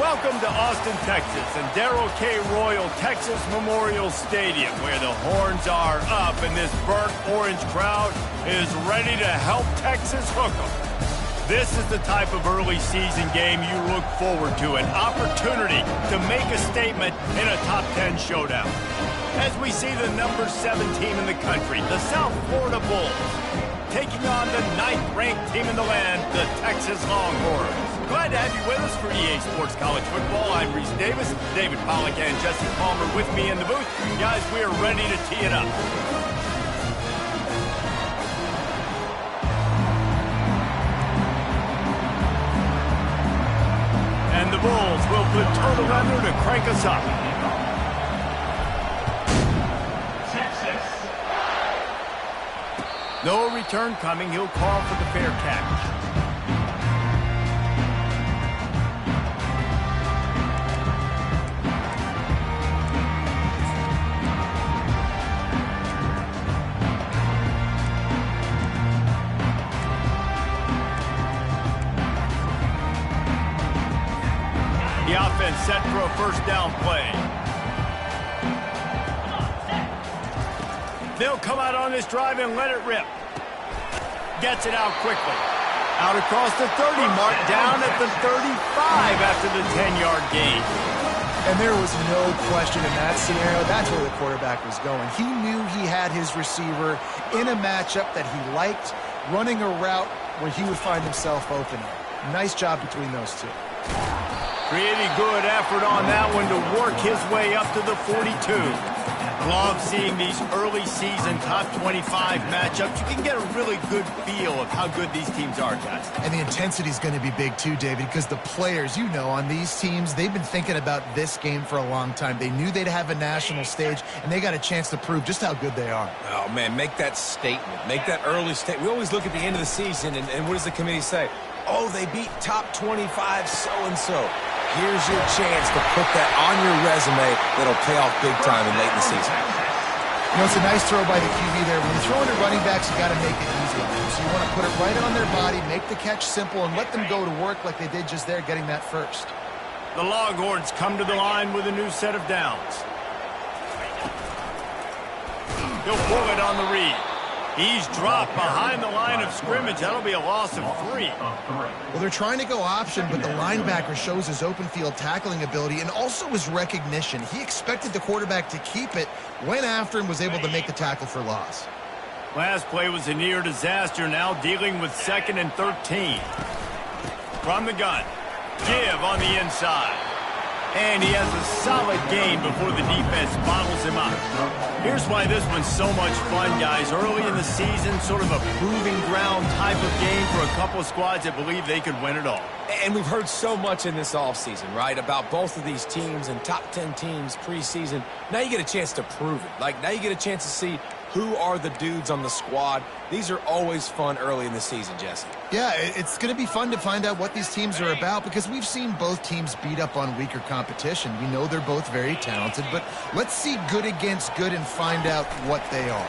Welcome to Austin, Texas, and Darrell K. Royal Texas Memorial Stadium, where the horns are up and this burnt orange crowd is ready to help Texas hook 'em. This is the type of early season game you look forward to, an opportunity to make a statement in a top 10 showdown. As we see the number 7 team in the country, the South Florida Bulls, taking on the 9th-ranked team in the land, the Texas Longhorns. Glad to have you with us for EA Sports College Football. I'm Reese Davis, David Pollack and Jesse Palmer with me in the booth. Guys, we are ready to tee it up. And the Bulls will put total under to crank us up. No return coming. He'll call for the fair catch. The offense set for a first down play. They'll come out on this drive and let it rip. Gets it out quickly. Out across the 30 mark, down at the 35 after the 10-yard gain. And there was no question in that scenario. That's where the quarterback was going. He knew he had his receiver in a matchup that he liked, running a route where he would find himself open. Nice job between those two. Pretty good effort on that one to work his way up to the 42. Love seeing these early season top 25 matchups. You can get a really good feel of how good these teams are, guys. And the intensity is going to be big too, David, because the players, you know, on these teams, they've been thinking about this game for a long time. They knew they'd have a national stage, and they got a chance to prove just how good they are. Oh, man, make that statement. Make that early statement. We always look at the end of the season, and what does the committee say? Oh, they beat top 25 so-and-so. Here's your chance to put that on your resume that'll pay off big time in late in the season. You know, it's a nice throw by the QB there. When you're throwing to running backs, you got to make it easy on them. So you want to put it right on their body, make the catch simple, and let them go to work like they did just there, getting that first. The Longhorns come to the line with a new set of downs. He'll pull it on the read. He's dropped behind the line of scrimmage. That'll be a loss of 3. Well, they're trying to go option, but the linebacker shows his open field tackling ability and also his recognition. He expected the quarterback to keep it, went after and was able to make the tackle for loss. Last play was a near disaster, now dealing with 2nd and 13. From the gun, give on the inside. And he has a solid gain before the defense bottles him up. Here's why this one's so much fun, guys. Early in the season, sort of a proving ground type of game for a couple of squads that believe they could win it all. And we've heard so much in this offseason, right, about both of these teams and top 10 teams preseason. Now you get a chance to prove it. Like, now you get a chance to see who are the dudes on the squad. These are always fun early in the season, Jesse. Yeah, it's going to be fun to find out what these teams are about because we've seen both teams beat up on weaker competition. We know they're both very talented, but let's see good against good and find out what they are.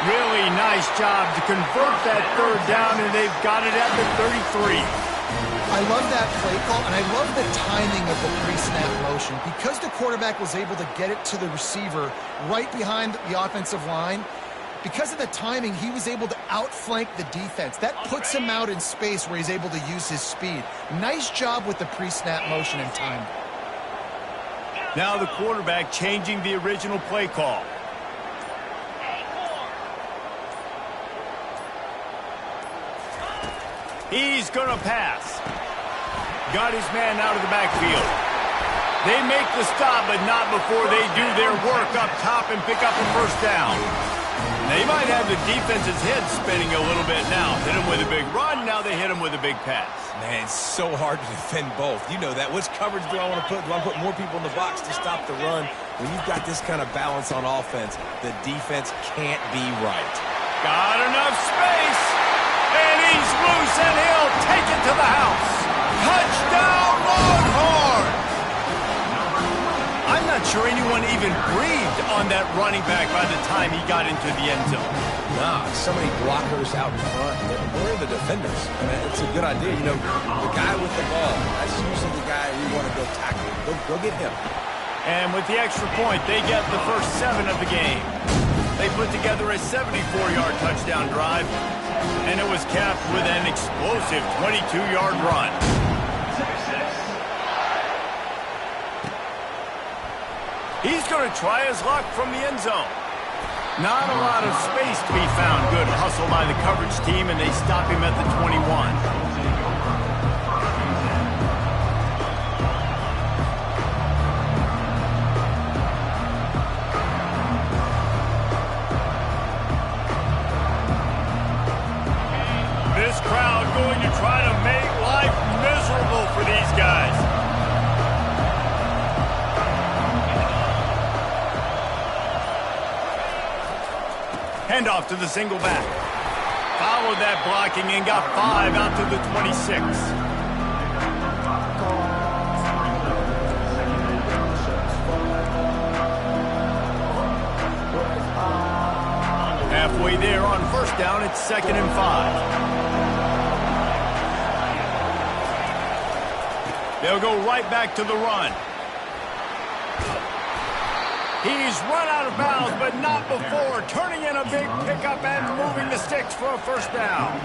Really nice job to convert that 3rd down, and they've got it at the 33. I love that play call, and I love the timing of the pre-snap motion. Because the quarterback was able to get it to the receiver right behind the offensive line, because of the timing, he was able to outflank the defense. That puts him out in space where he's able to use his speed. Nice job with the pre-snap motion and timing. Now the quarterback changing the original play call. He's going to pass. Got his man out of the backfield. They make the stop, but not before they do their work up top and pick up a first down. They might have the defense's head spinning a little bit now. Hit him with a big run, now they hit him with a big pass. Man, it's so hard to defend both. You know that. Which coverage do I want to put? Do I put more people in the box to stop the run? When you've got this kind of balance on offense, the defense can't be right. Got enough space. And he's loose, and he'll take it to the house. Touchdown, Longhorns! I'm not sure anyone one even breathed on that running back by the time he got into the end zone. Nah, so many blockers out in front. Where are the defenders? I mean, it's a good idea. You know, the guy with the ball, that's usually the guy we want to go tackle. Go get him. And with the extra point, they get the first 7 of the game. They put together a 74-yard touchdown drive, and it was capped with an explosive 22-yard run. He's going to try his luck from the end zone. Not a lot of space to be found. Good hustle by the coverage team, and they stop him at the 21. This crowd going to try to make life miserable for these guys. Handoff to the single back. Followed that blocking and got 5 out to the 26. Halfway there on first down, it's 2nd and 5. They'll go right back to the run. He's run out of bounds, but not before turning in a big pickup and moving the sticks for a first down.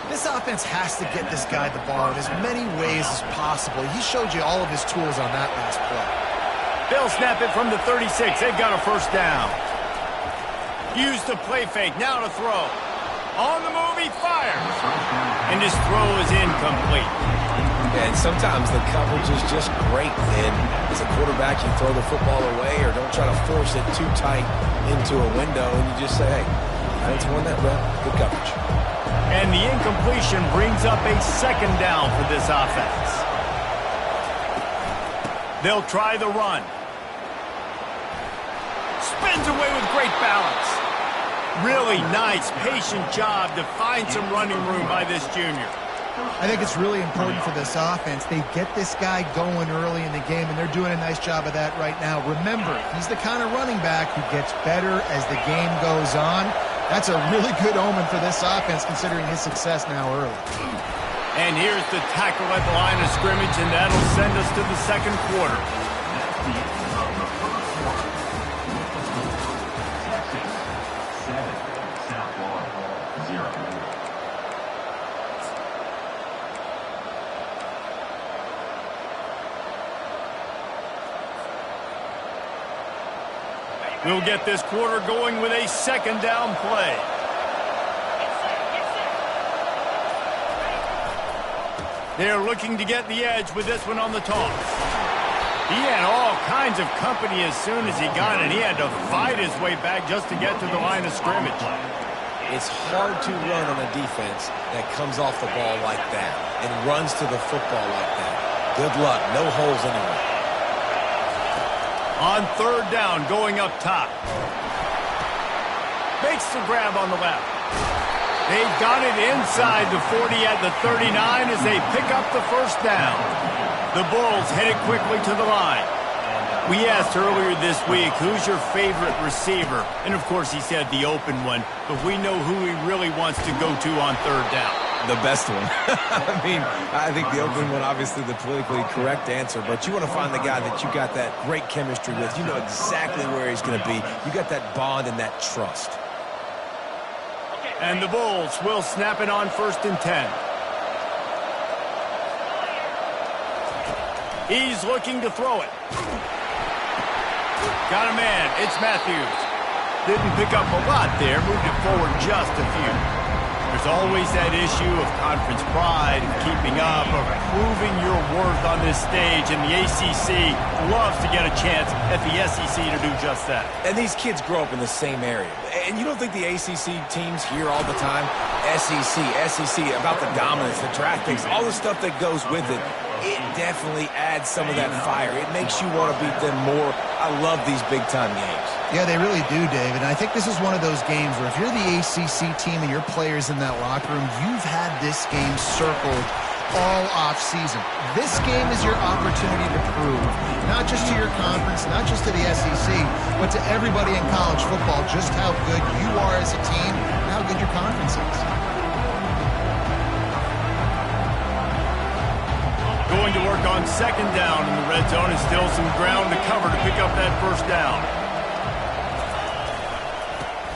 This offense has to get this guy the ball in as many ways as possible. He showed you all of his tools on that last play. They'll snap it from the 36. They've got a first down. Use the play fake. Now to throw. On the move, he fires. And his throw is incomplete. And sometimes the coverage is just great. And as a quarterback, you throw the football away or don't try to force it too tight into a window. And you just say, hey, defense won that rep. Good coverage. And the incompletion brings up a 2nd down for this offense. They'll try the run. Spins away with great balance. Really nice, patient job to find some running room by this junior. I think it's really important for this offense. They get this guy going early in the game, and they're doing a nice job of that right now. Remember, he's the kind of running back who gets better as the game goes on. That's a really good omen for this offense, considering his success now early. And here's the tackle at the line of scrimmage, and that'll send us to the 2nd quarter. We'll get this quarter going with a 2nd down play. They're looking to get the edge with this one on the toss. He had all kinds of company as soon as he got it. He had to fight his way back just to get to the line of scrimmage. It's hard to run on a defense that comes off the ball like that and runs to the football like that. Good luck. No holes anywhere. On 3rd down, going up top. Makes the grab on the left. They've got it inside the 40 at the 39 as they pick up the first down. The Bulls headed quickly to the line. We asked earlier this week, who's your favorite receiver? And, of course, he said the open one, but we know who he really wants to go to on 3rd down. The best one. I mean, I think the open one, obviously the politically correct answer, but you want to find the guy that you got that great chemistry with. You know exactly where he's going to be. You got that bond and that trust. And the Bulls will snap it on 1st and 10. He's looking to throw it. Got a man. It's Matthews. Didn't pick up a lot there. Moved it forward just a few. There's always that issue of conference pride, of keeping up, of proving your worth on this stage, and the ACC loves to get a chance at the SEC to do just that. And these kids grow up in the same area. And you don't think the ACC teams hear all the time, SEC, about the dominance, the draft picks, all the stuff that goes with it. It definitely adds some of that fire. It makes you want to beat them more. I love these big-time games. Yeah, they really do, David. And I think this is one of those games where if you're the ACC team and your players in that locker room, you've had this game circled all off-season. This game is your opportunity to prove, not just to your conference, not just to the SEC, but to everybody in college football, just how good you are as a team and how good your conference is. Going to work on second down in the red zone, and still some ground to cover to pick up that first down.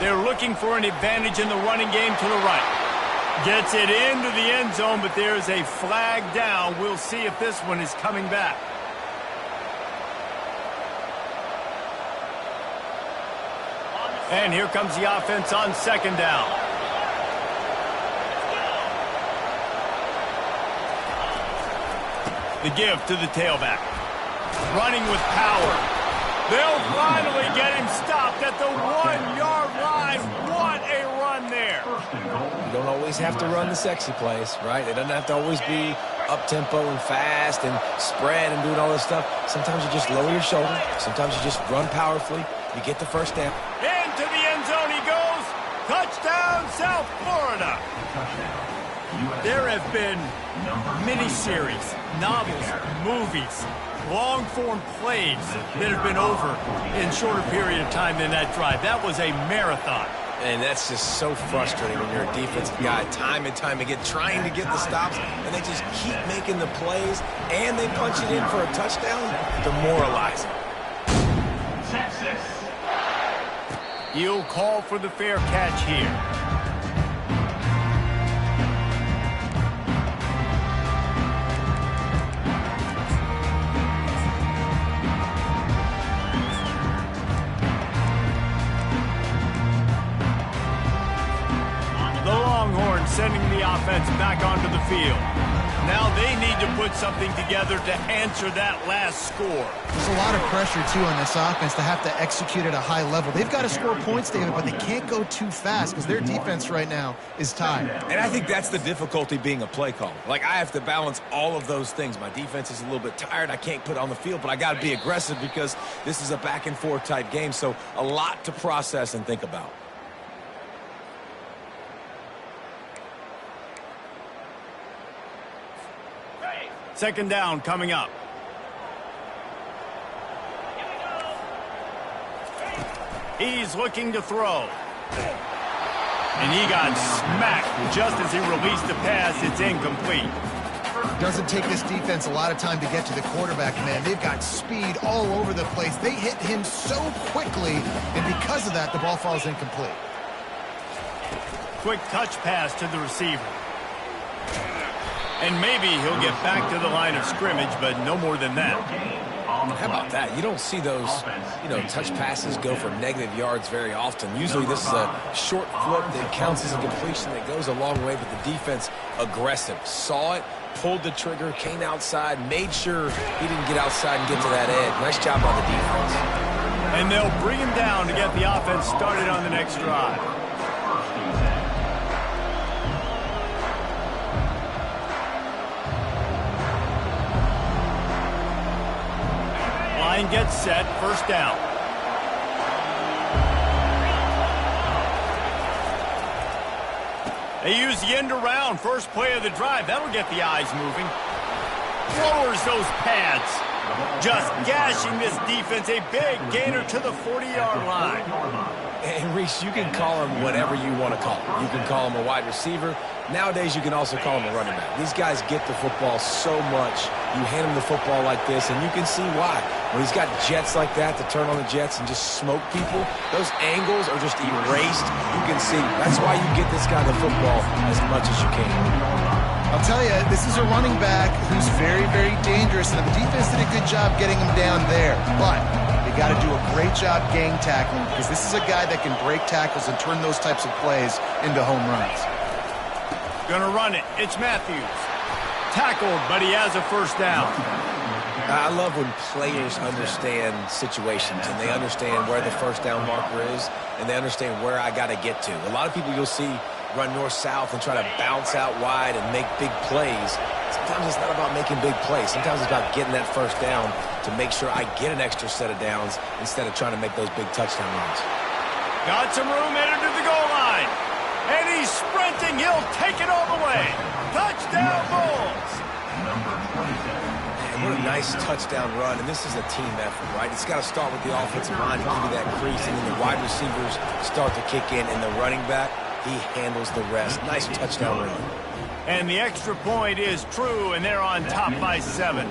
They're looking for an advantage in the running game to the right. Gets it into the end zone, but there's a flag down. We'll see if this one is coming back. And here comes the offense on second down. The give to the tailback. Running with power. They'll finally get him stopped at the 1-yard line. What a run there. You don't always have to run the sexy plays, right? It doesn't have to always be up-tempo and fast and spread and doing all this stuff. Sometimes you just lower your shoulder. Sometimes you just run powerfully. You get the first down. Into the end zone he goes. Touchdown, South Florida. There have been miniseries, novels, movies, long-form plays that have been over in shorter period of time than that drive. That was a marathon. And that's just so frustrating when you're a defensive guy time and time again trying to get the stops, and they just keep making the plays, and they punch it in for a touchdown. Demoralizing. He'll call for the fair catch here. Sending the offense back onto the field. Now they need to put something together to answer that last score. There's a lot of pressure, too, on this offense to have to execute at a high level. They've got to score points, David, but they can't go too fast because their defense right now is tired. And I think that's the difficulty being a play caller. Like, I have to balance all of those things. My defense is a little bit tired. I can't put it on the field, but I got to be aggressive because this is a back-and-forth type game, so a lot to process and think about. Second down coming up. He's looking to throw. And he got smacked just as he released the pass. It's incomplete. Doesn't take this defense a lot of time to get to the quarterback, man. They've got speed all over the place. They hit him so quickly, and because of that, the ball falls incomplete. Quick touch pass to the receiver. And maybe he'll get back to the line of scrimmage, but no more than that. How about that? You don't see those, touch passes go for negative yards very often. Usually this is a short flip that counts as a completion that goes a long way, but the defense aggressive. Saw it, pulled the trigger, came outside, made sure he didn't get outside and get to that edge. Nice job by the defense. And they'll bring him down to get the offense started on the next drive. Line gets set, first down. They use the end around, first play of the drive. That'll get the eyes moving. Lowers those pads. Just gashing this defense. A big gainer to the 40-yard line. And Reese, you can call him whatever you want to call him. You can call him a wide receiver. Nowadays, you can also call him a running back. These guys get the football so much. You hand him the football like this, and you can see why. When he's got jets like that to turn on the jets and just smoke people, those angles are just erased. You can see. That's why you get this guy the football as much as you can. I'll tell you, this is a running back who's very, very dangerous, and the defense did a good job getting him down there. But they got to do a great job gang tackling because this is a guy that can break tackles and turn those types of plays into home runs. Gonna run it. It's Matthews. Tackled, but he has a first down. I love when players understand situations and they understand where the first down marker is and they understand where I got to get to. A lot of people you'll see run north-south and try to bounce out wide and make big plays. Sometimes it's not about making big plays. Sometimes it's about getting that first down to make sure I get an extra set of downs instead of trying to make those big touchdown runs. Got some room headed to the goal line. And he's sprinting. He'll take it all the way. Touchdown, Bulls. Man, what a nice touchdown run, and this is a team effort, right? It's got to start with the offensive line to give you that crease, and then the wide receivers start to kick in, and the running back, he handles the rest. Nice touchdown run. And the extra point is true, and they're on top by 7.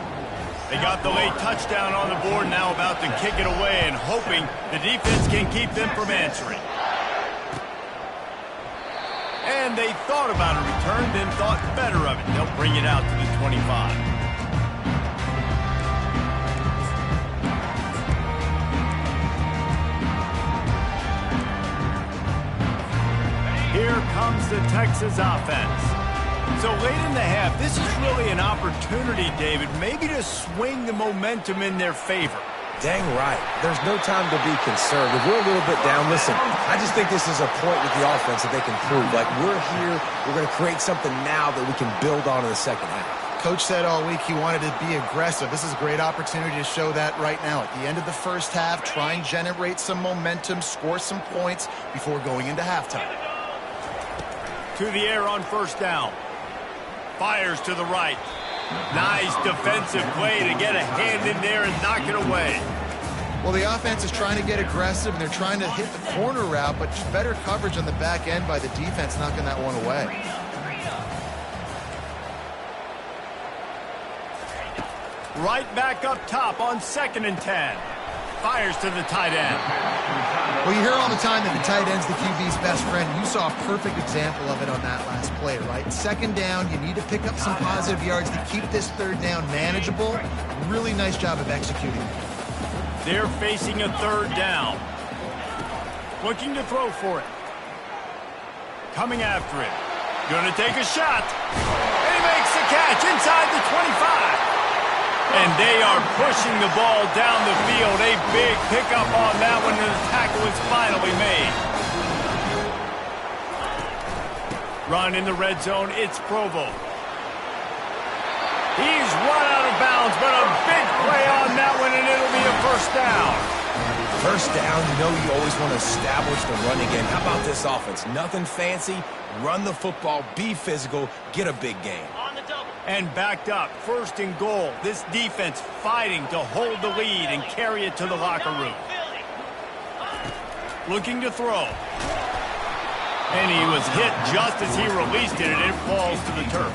They got the late touchdown on the board, now about to kick it away and hoping the defense can keep them from answering. And they thought about a return, then thought better of it. They'll bring it out to the 25. Here comes the Texas offense. So late in the half, this is really an opportunity, David, maybe to swing the momentum in their favor. Dang right. There's no time to be concerned. If we're a little bit down, listen, I just think this is a point with the offense that they can prove. Like, we're here, we're going to create something now that we can build on in the second half. Coach said all week he wanted to be aggressive. This is a great opportunity to show that right now. At the end of the first half, try and generate some momentum, score some points before going into halftime. To the air on first down. Fires to the right. Nice defensive play to get a hand in there and knock it away. Well, the offense is trying to get aggressive, and they're trying to hit the corner route, but just better coverage on the back end by the defense knocking that one away. Right back up top on 2nd and 10. Fires to the tight end. Well, you hear all the time that the tight end's the QB's best friend. You saw a perfect example of it on that last play, right? 2nd down, you need to pick up some positive yards to keep this 3rd down manageable. Really nice job of executing. They're facing a 3rd down. Looking to throw for it. Coming after it. Going to take a shot. And he makes the catch inside the 25. And they are pushing the ball down the field. A big pickup on that one, and the tackle is finally made. Run in the red zone, it's Provo. He's run out of bounds, but a big play on that one, and it'll be a 1st down. 1st down, you know you always want to establish the running game. How about this offense? Nothing fancy. Run the football, be physical, get a big gain. And backed up, 1st and goal. This defense fighting to hold the lead and carry it to the locker room. Looking to throw. And he was hit just as he released it, and it falls to the turf.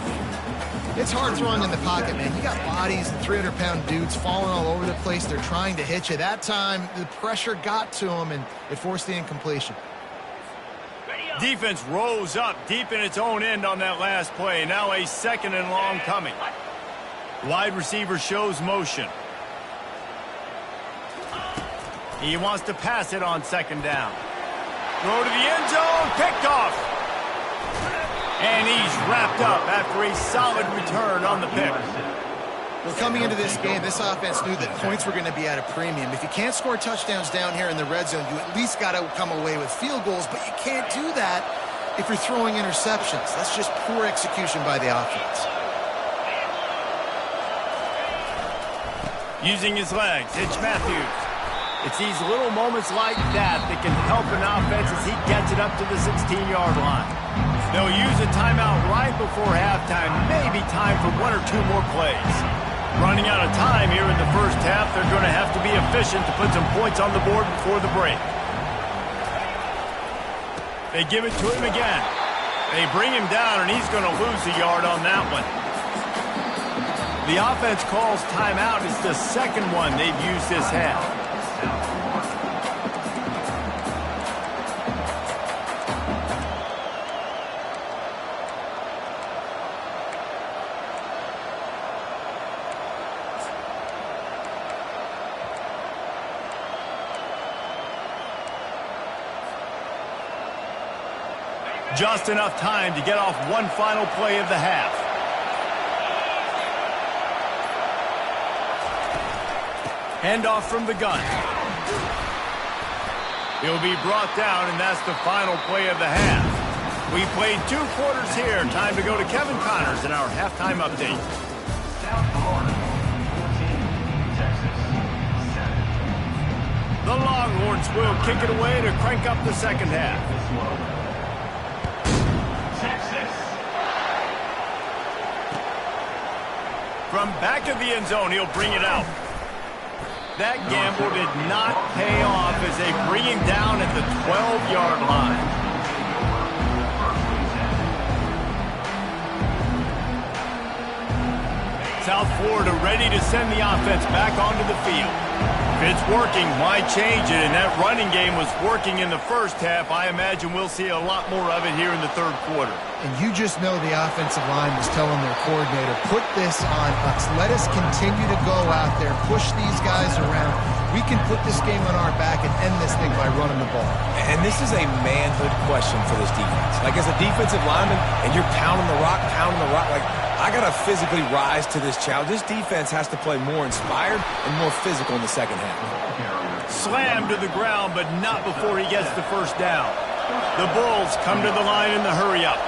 It's hard throwing in the pocket, man. You got bodies, 300-pound dudes falling all over the place. They're trying to hit you. That time, the pressure got to him, and it forced the incompletion. Defense rose up deep in its own end on that last play. Now a 2nd and long coming. Wide receiver shows motion. He wants to pass it on 2nd down. Throw to the end zone, picked off. And he's wrapped up after a solid return on the pick. Well, coming into this game, this offense knew that points were going to be at a premium. If you can't score touchdowns down here in the red zone, you at least got to come away with field goals, but you can't do that if you're throwing interceptions. That's just poor execution by the offense. Using his legs, it's Matthews. It's these little moments like that that can help an offense as he gets it up to the 16-yard line. They'll use a timeout right before halftime, maybe time for 1 or 2 more plays. Running out of time here in the first half, they're going to have to be efficient to put some points on the board before the break. They give it to him again. They bring him down, and he's going to lose a yard on that one. The offense calls timeout. It's the 2nd one they've used this half. Just enough time to get off one final play of the half. Handoff from the gun. He'll be brought down, and that's the final play of the half. We played 2 quarters here. Time to go to Kevin Connors in our halftime update. The Longhorns will kick it away to crank up the second half. From back of the end zone, he'll bring it out. That gamble did not pay off as they bring him down at the 12-yard line. South Florida ready to send the offense back onto the field. If it's working, why change it? And that running game was working in the first half. I imagine we'll see a lot more of it here in the third quarter. And you just know the offensive line was telling their coordinator, put this on us. Let us continue to go out there, push these guys around. We can put this game on our back and end this thing by running the ball. And this is a manhood question for this defense. Like, as a defensive lineman, and you're pounding the rock, like, I got to physically rise to this challenge. This defense has to play more inspired and more physical in the second half. Slammed to the ground, but not before he gets the first down. The Bulls come to the line in the hurry-up.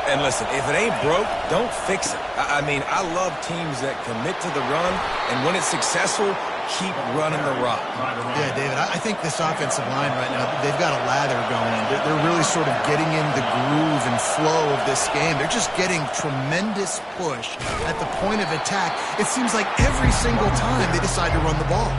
And listen, if it ain't broke, don't fix it. I mean, I love teams that commit to the run, and when it's successful, keep running the rock. Yeah, David, I think this offensive line right now, they've got a lather going. They're really sort of getting in the groove and flow of this game. They're just getting tremendous push at the point of attack. It seems like every single time they decide to run the ball.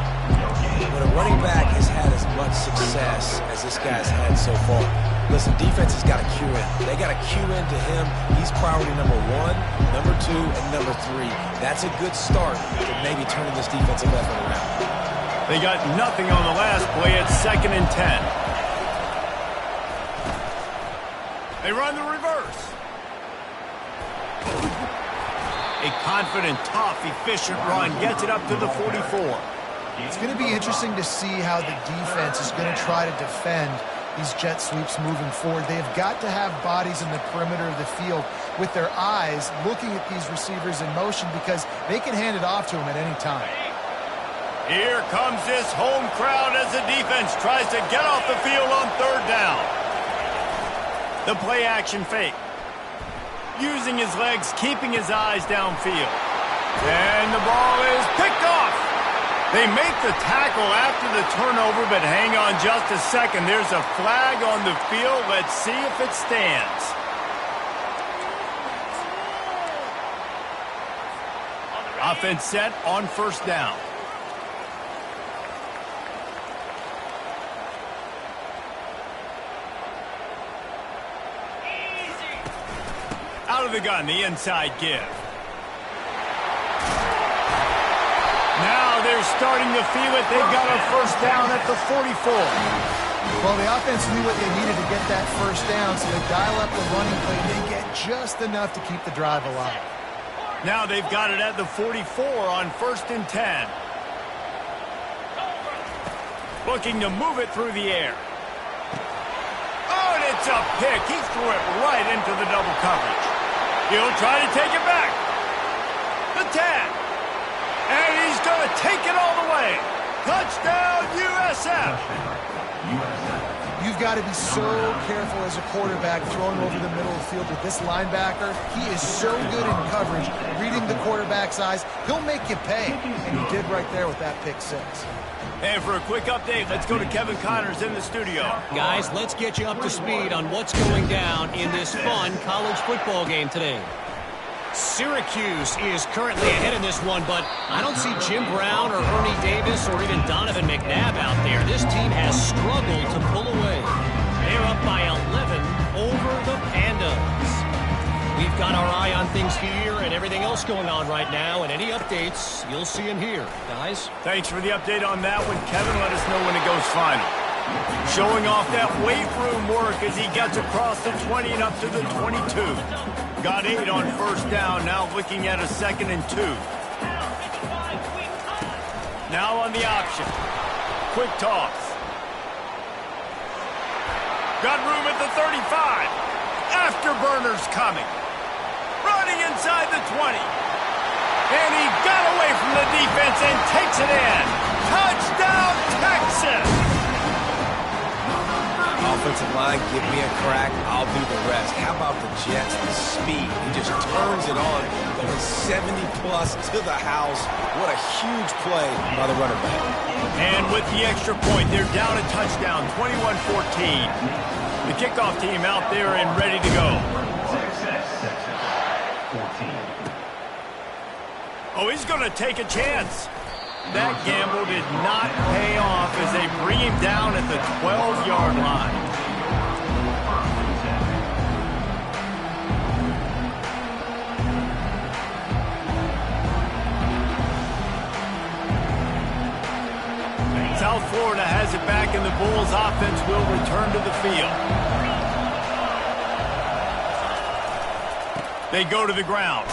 When a running back has had as much success as this guy's had so far, listen, defense has got to cue in. They got to cue into him. He's priority number 1, number 2, and number 3. That's a good start to maybe turning this defensive effort around. They got nothing on the last play at 2nd and 10. They run the reverse. A confident, tough, efficient run gets it up to the 44. It's going to be interesting to see how the defense is going to try to defend these jet sweeps moving forward. They have got to have bodies in the perimeter of the field with their eyes looking at these receivers in motion because they can hand it off to them at any time. Here comes this home crowd as the defense tries to get off the field on 3rd down. The play action fake. Using his legs, keeping his eyes downfield. And the ball is picked off. They make the tackle after the turnover, but hang on just a second. There's a flag on the field. Let's see if it stands. Offense set on 1st down. Out of the gun, the inside give. Now they're starting to feel it. They've got a 1st down at the 44. Well, the offense knew what they needed to get that 1st down, so they dial up the running play. They get just enough to keep the drive alive. Now they've got it at the 44 on 1st and 10. Looking to move it through the air. Oh, and it's a pick. He threw it right into the double coverage. He'll try to take it back. The 10. And he's going to take it all the way. Touchdown, USF. You've got to be so careful as a quarterback throwing over the middle of the field with this linebacker. He is so good in coverage, reading the quarterback's eyes. He'll make you pay, and he did right there with that pick 6. And for a quick update, let's go to Kevin Connors in the studio. Guys, let's get you up to speed on what's going down in this fun college football game today. Syracuse is currently ahead in this one, but I don't see Jim Brown or Ernie Davis or even Donovan McNabb out there. This team has struggled to pull away. They're up by 11 over the Pandas. We've got our eye on things here and everything else going on right now, and any updates, you'll see them here. Guys? Thanks for the update on that one, Kevin. Let us know when it goes final. Showing off that weight room work as he gets across the 20 and up to the 22. Got 8 on 1st down, now looking at a 2nd and 2. Now on the option. Quick toss. Got room at the 35. Afterburners coming. Running inside the 20. And he got away from the defense and takes it in. Touchdown, Texas! Offensive line, give me a crack, I'll do the rest. How about the Jets, the speed? He just turns it on, going 70-plus to the house. What a huge play by the running back. And with the extra point, they're down a touchdown, 21-14. The kickoff team out there and ready to go. Oh, he's going to take a chance. That gamble did not pay off as they bring him down at the 12-yard line. South Florida has it back, and the Bulls offense will return to the field. They go to the ground.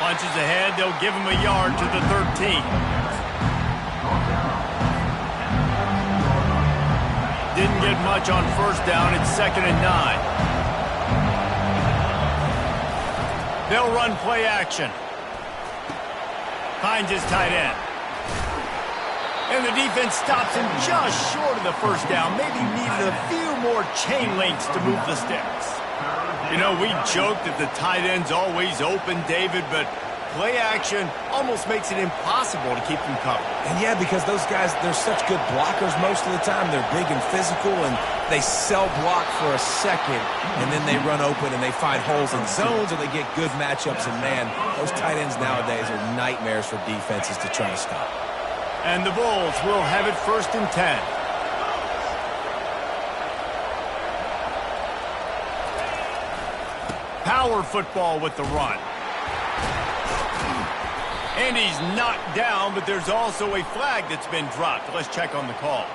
Punches ahead, they'll give him a yard to the 13. Didn't get much on first down. It's 2nd and 9. They'll run play action. Finds his tight end. And the defense stops him just short of the first down. Maybe needed a few more chain links to move the sticks. You know, we joke that the tight end's always open, David, but play action almost makes it impossible to keep them covered. And yeah, because those guys, they're such good blockers most of the time. They're big and physical, and they sell block for a second, and then they run open and they find holes in zones, or they get good matchups. And man, those tight ends nowadays are nightmares for defenses to try to stop. And the Bulls will have it 1st and 10. Power football with the run. And he's knocked down, but there's also a flag that's been dropped. Let's check on the call.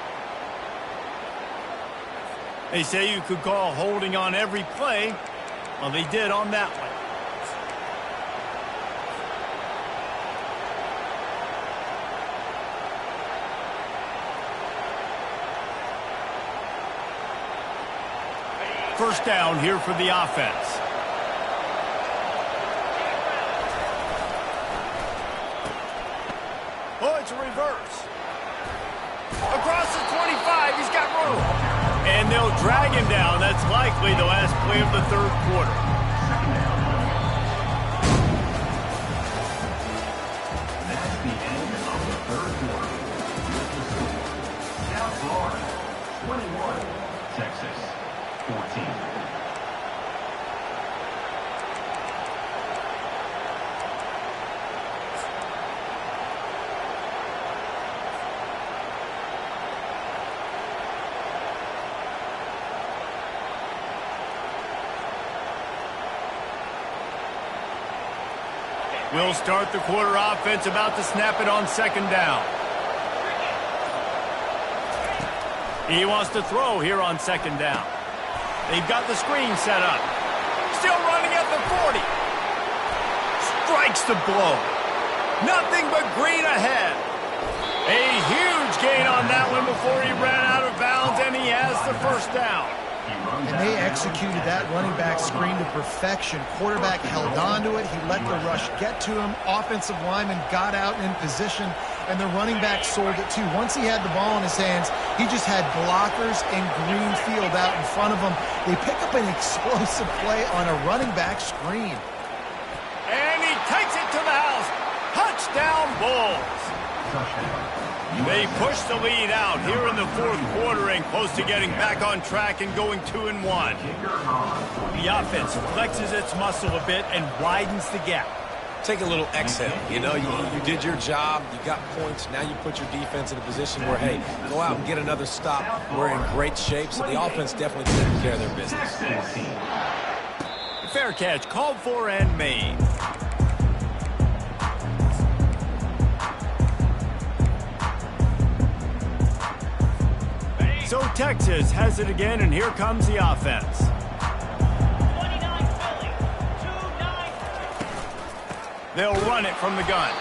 They say you could call holding on every play. Well, they did on that one. First down here for the offense. Oh, it's a reverse. Across the 25, he's got room. And they'll drag him down. That's likely the last play of the 3rd quarter. That's the end of the 3rd quarter. South Florida, 21, Texas, 14. We'll start the quarter offense, about to snap it on 2nd down. He wants to throw here on 2nd down. They've got the screen set up. Still running at the 40. Strikes the blow. Nothing but green ahead. A huge gain on that one before he ran out of bounds, and he has the 1st down. And they executed that running back screen to perfection. Quarterback held on to it. He let the rush get to him. Offensive lineman got out in position, and the running back sold it too. Once he had the ball in his hands, he just had blockers and green field out in front of him. They pick up an explosive play on a running back screen. And he takes it to the house. Touchdown, Bulls. They push the lead out here in the 4th quarter and close to getting back on track and going 2-1. The offense flexes its muscle a bit and widens the gap. Take a little exhale. You know, you did your job. You got points. Now you put your defense in a position where, hey, go out and get another stop. We're in great shape, so the offense definitely taking care of their business. Fair catch, called for and made. So Texas has it again, and here comes the offense. 29 Philly, 2-9. They'll run it from the gun.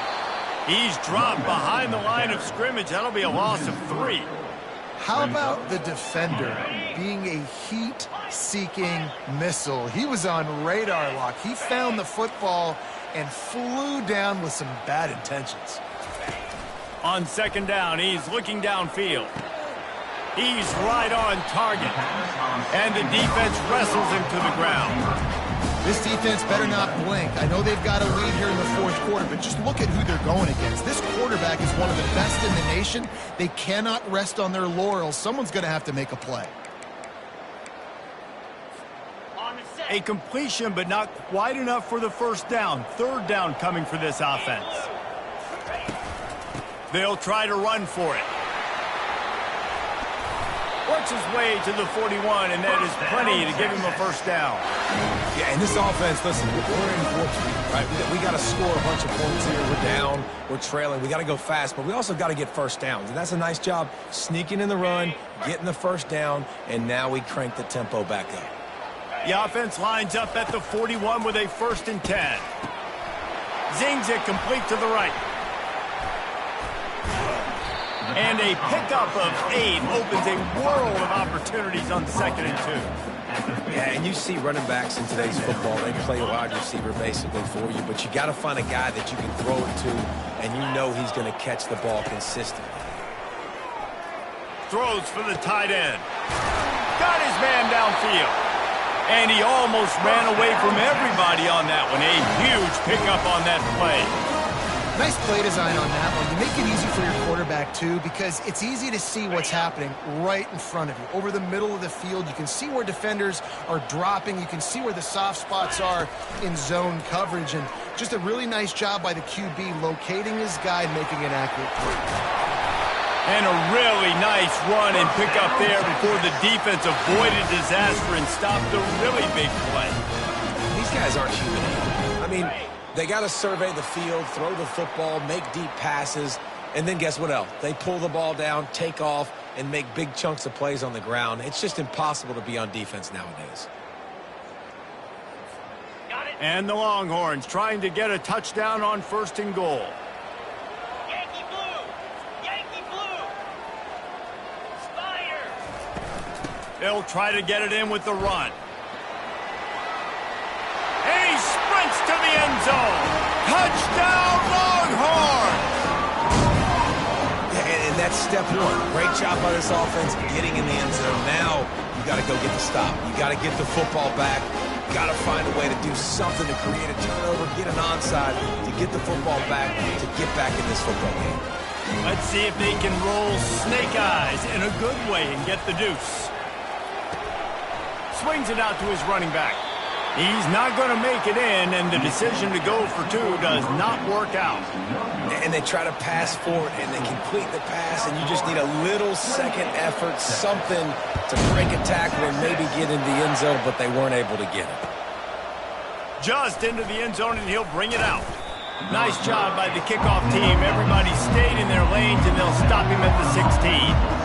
He's dropped behind the line of scrimmage. That'll be a loss of 3. How about the defender being a heat-seeking missile? He was on radar lock. He found the football and flew down with some bad intentions. On 2nd down, he's looking downfield. He's right on target. And the defense wrestles him to the ground. This defense better not blink. I know they've got a lead here in the 4th quarter, but just look at who they're going against. This quarterback is one of the best in the nation. They cannot rest on their laurels. Someone's going to have to make a play. A completion, but not quite enough for the 1st down. 3rd down coming for this offense. They'll try to run for it. Works his way to the 41, and that is plenty to give him a first down. Yeah, and this offense, listen, we're in warp speed, right? We got to score a bunch of points here. We're down, we're trailing. We got to go fast, but we also got to get first downs. And that's a nice job sneaking in the run, getting the first down, and now we crank the tempo back up. The offense lines up at the 41 with a 1st and 10. Zings it complete to the right. And a pickup of 8 opens a world of opportunities on 2nd and 2. Yeah, and you see running backs in today's football, they play wide receiver basically for you, but you got to find a guy that you can throw it to, and you know he's going to catch the ball consistently. Throws for the tight end. Got his man downfield. And he almost ran away from everybody on that one. A huge pickup on that play. Nice play design on that one. You make it easy for your quarterback, too, because it's easy to see what's happening right in front of you. Over the middle of the field, you can see where defenders are dropping. You can see where the soft spots are in zone coverage. And just a really nice job by the QB locating his guy and making an accurate play. And a really nice run and pickup there before the defense avoided disaster and stopped a really big play. These guys aren't human. I mean, they got to survey the field, throw the football, make deep passes, and then guess what else? They pull the ball down, take off, and make big chunks of plays on the ground. It's just impossible to be on defense nowadays. And the Longhorns trying to get a touchdown on 1st and goal. Yankee blue! Yankee blue! Spider! They'll try to get it in with the run. And he sprints to the end zone. Touchdown, Longhorns! Yeah, and that's step one. Great job by this offense getting in the end zone. Now you got to go get the stop. You got to get the football back. You got to find a way to do something to create a turnover, get an onside, to get the football back, to get back in this football game. Let's see if they can roll snake eyes in a good way and get the deuce. Swings it out to his running back. He's not going to make it in, and the decision to go for 2 does not work out. And they try to pass forward, and they complete the pass, and you just need a little second effort, something to break a tackle and maybe get into the end zone, but they weren't able to get it. Just into the end zone, and he'll bring it out. Nice job by the kickoff team. Everybody stayed in their lanes, and they'll stop him at the 16.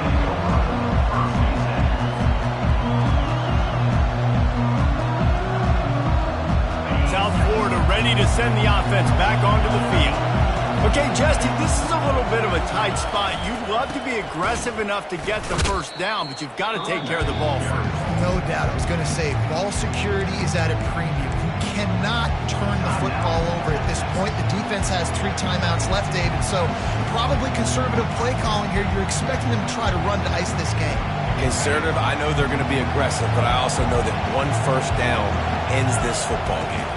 South Florida ready to send the offense back onto the field. Okay, Justin, this is a little bit of a tight spot. You'd love to be aggressive enough to get the first down, but you've got to take care of the ball first. No doubt. I was going to say, ball security is at a premium. You cannot turn the football over at this point. The defense has 3 timeouts left, David, so probably conservative play calling here. You're expecting them to try to run to ice this game. Conservative, I know they're going to be aggressive, but I also know that 1 first down ends this football game.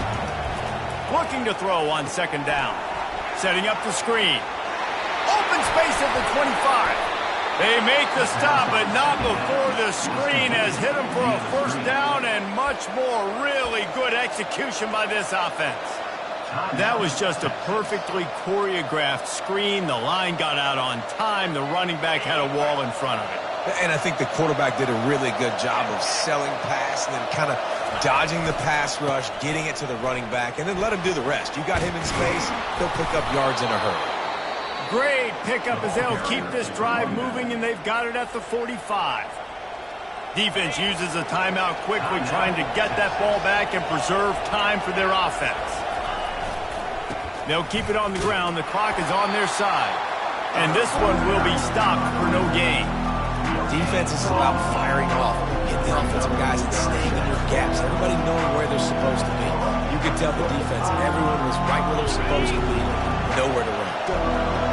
Looking to throw on 2nd down. Setting up the screen. Open space at the 25. They make the stop, but not before the screen has hit them for a first down and much more. Really good execution by this offense. That was just a perfectly choreographed screen. The line got out on time. The running back had a wall in front of it. And I think the quarterback did a really good job of selling pass and then kind of dodging the pass rush, getting it to the running back, and then let him do the rest. You got him in space, he'll pick up yards in a hurry. Great pickup as they'll keep this drive moving, and they've got it at the 45. Defense uses a timeout quickly, trying to get that ball back and preserve time for their offense. They'll keep it on the ground. The clock is on their side. And this one will be stopped for no gain. Defense is about firing off, getting the offensive guys and staying in their gaps. Everybody knowing where they're supposed to be. You could tell the defense, everyone was right where they're supposed to be, nowhere to run.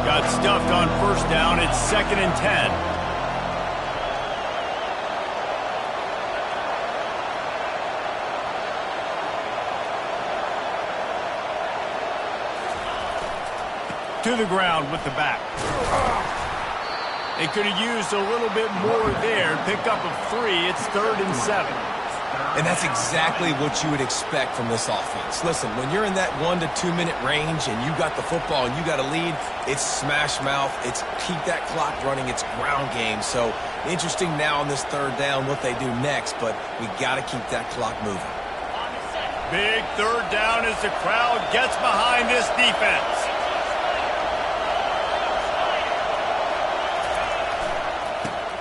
Got stuffed on 1st down. It's 2nd and 10. To the ground with the back. They could have used a little bit more there. Pick up of 3. It's 3rd and 7. And that's exactly what you would expect from this offense. Listen, when you're in that 1 to 2 minute range and you got the football and you got a lead, it's smash mouth, it's keep that clock running, it's ground game. So interesting now on this third down what they do next, but we got to keep that clock moving. Big third down as the crowd gets behind this defense.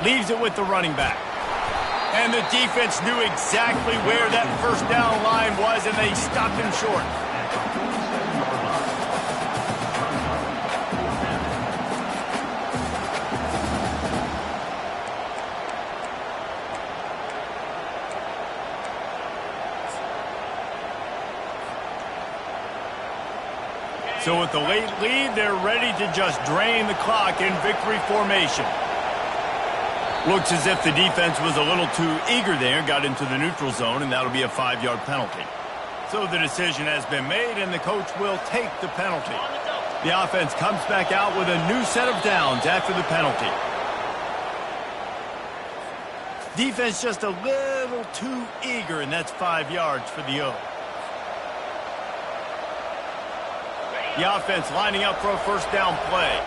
Leaves it with the running back. And the defense knew exactly where that first down line was, and they stopped him short. So with the late lead, they're ready to just drain the clock in victory formation. Looks as if the defense was a little too eager there, got into the neutral zone, and that'll be a 5-yard penalty. So the decision has been made, and the coach will take the penalty. The offense comes back out with a new set of downs after the penalty. Defense just a little too eager, and that's 5 yards for the O. The offense lining up for a first down play.